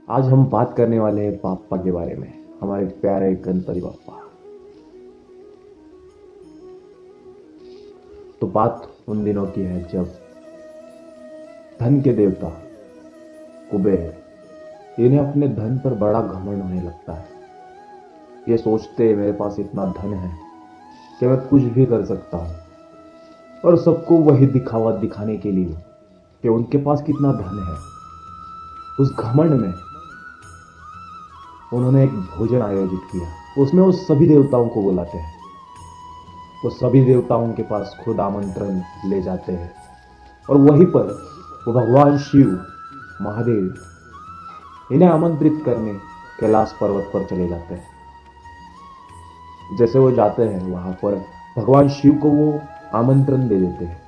आज हम बात करने वाले हैं बाप्पा के बारे में, हमारे प्यारे गणपति बाप्पा। तो बात उन दिनों की है जब धन के देवता कुबेर इन्हें अपने धन पर बड़ा घमंड होने लगता है। ये सोचते मेरे पास इतना धन है कि मैं कुछ भी कर सकता हूँ, और सबको वही दिखावा दिखाने के लिए कि उनके पास कितना धन है। उस घमंड में उन्होंने एक भोजन आयोजित किया। उसमें वो सभी देवताओं को बुलाते हैं। वो सभी देवताओं के पास खुद आमंत्रण ले जाते हैं, और वहीं पर वो भगवान शिव, महादेव इन्हें आमंत्रित करने कैलाश पर्वत पर चले जाते हैं। जैसे वो जाते हैं वहां पर भगवान शिव को वो आमंत्रण दे देते हैं।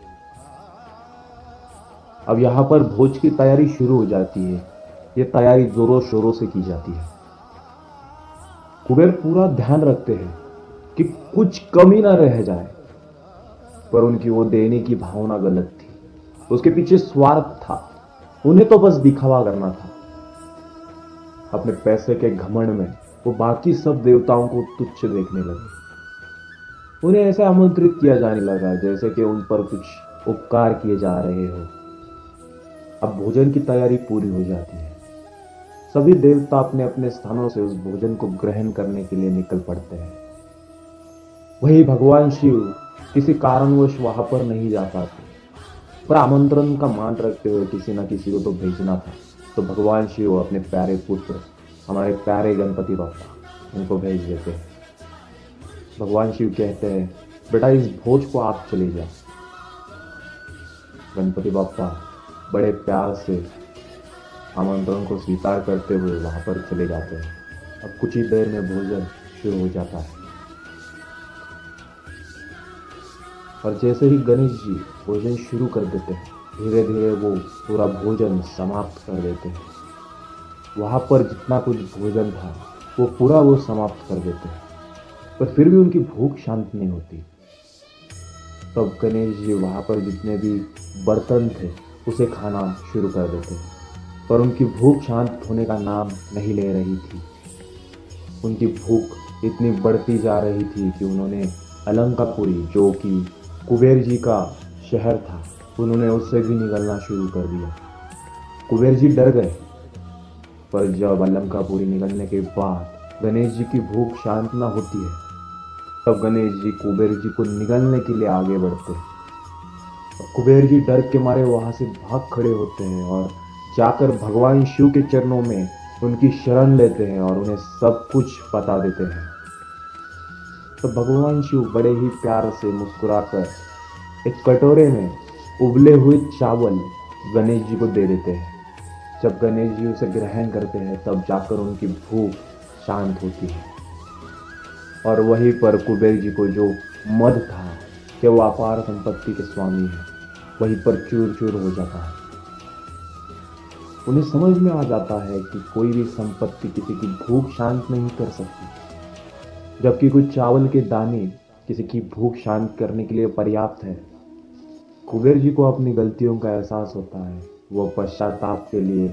अब यहां पर भोज की तैयारी शुरू हो जाती है। ये तैयारी जोरों शोरों से की जाती है। कुबेर पूरा ध्यान रखते हैं कि कुछ कमी ना रह जाए, पर उनकी वो देने की भावना गलत थी। उसके पीछे स्वार्थ था। उन्हें तो बस दिखावा करना था। अपने पैसे के घमंड में वो बाकी सब देवताओं को तुच्छ देखने लगे। उन्हें ऐसे आमंत्रित किया जाने लगा जैसे कि उन पर कुछ उपकार किए जा रहे हो। अब भोजन की तैयारी पूरी हो जाती है। सभी देवता अपने अपने स्थानों से उस भोजन को ग्रहण करने के लिए निकल पड़ते हैं। वही भगवान शिव किसी कारणवश वहां पर नहीं जा पाते, पर आमंत्रण का मान रखते हुए किसी ना किसी को तो भेजना था। तो भगवान शिव अपने प्यारे पुत्र, हमारे प्यारे गणपति बाप्पा, उनको भेज देते हैं। भगवान शिव कहते हैं, बेटा इस भोज को आप चले जाओ। गणपति बाप्पा बड़े प्यार से आमंत्रण को स्वीकार करते हुए वहां पर चले जाते हैं। अब कुछ ही देर में भोजन शुरू हो जाता है, और जैसे ही गणेश जी भोजन शुरू कर देते हैं, धीरे धीरे वो पूरा भोजन समाप्त कर देते हैं। वहां पर जितना कुछ भोजन था वो पूरा वो समाप्त कर देते हैं, पर फिर भी उनकी भूख शांत नहीं होती। तब गणेश जी वहां पर जितने भी बर्तन थे उसे खाना शुरू कर देते हैं, पर उनकी भूख शांत होने का नाम नहीं ले रही थी। उनकी भूख इतनी बढ़ती जा रही थी कि उन्होंने अलंकापुरी, जो कि कुबेर जी का शहर था, उन्होंने उससे भी निकलना शुरू कर दिया। कुबेर जी डर गए, पर जब अलंकापुरी निकलने के बाद गणेश जी की भूख शांत ना होती है, तब गणेश जी कुबेर जी को निगलने के लिए आगे बढ़ते हैं। कुबेर जी डर के मारे वहां से भाग खड़े होते हैं और जाकर भगवान शिव के चरणों में उनकी शरण लेते हैं और उन्हें सब कुछ बता देते हैं। तो भगवान शिव बड़े ही प्यार से मुस्कुराकर एक कटोरे में उबले हुए चावल गणेश जी को दे देते हैं। जब गणेश जी उसे ग्रहण करते हैं तब जाकर उनकी भूख शांत होती है। और वहीं पर कुबेर जी को जो मद था कि वो अपार संपत्ति के स्वामी है, वहीं पर चूर चूर हो जाता है। उन्हें समझ में आ जाता है कि कोई भी संपत्ति किसी की भूख शांत नहीं कर सकती, जबकि कुछ चावल के दाने किसी की भूख शांत करने के लिए पर्याप्त है। कुबेर जी को अपनी गलतियों का एहसास होता है। वो पश्चाताप के लिए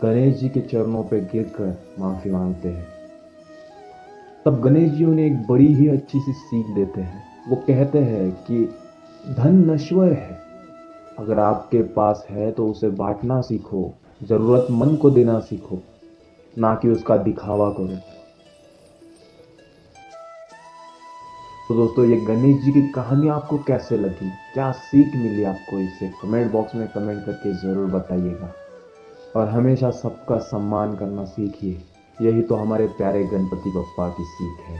गणेश जी के चरणों पर गिरकर माफी मांगते हैं। तब गणेश जी उन्हें एक बड़ी ही अच्छी सी सीख देते हैं। वो कहते हैं कि धन नश्वर है, अगर आपके पास है तो उसे बांटना सीखो, जरूरतमंद को देना सीखो, ना कि उसका दिखावा करो। तो दोस्तों, ये गणेश जी की कहानी आपको कैसे लगी, क्या सीख मिली आपको इससे, कमेंट बॉक्स में कमेंट करके ज़रूर बताइएगा। और हमेशा सबका सम्मान करना सीखिए। यही तो हमारे प्यारे गणपति बप्पा की सीख है।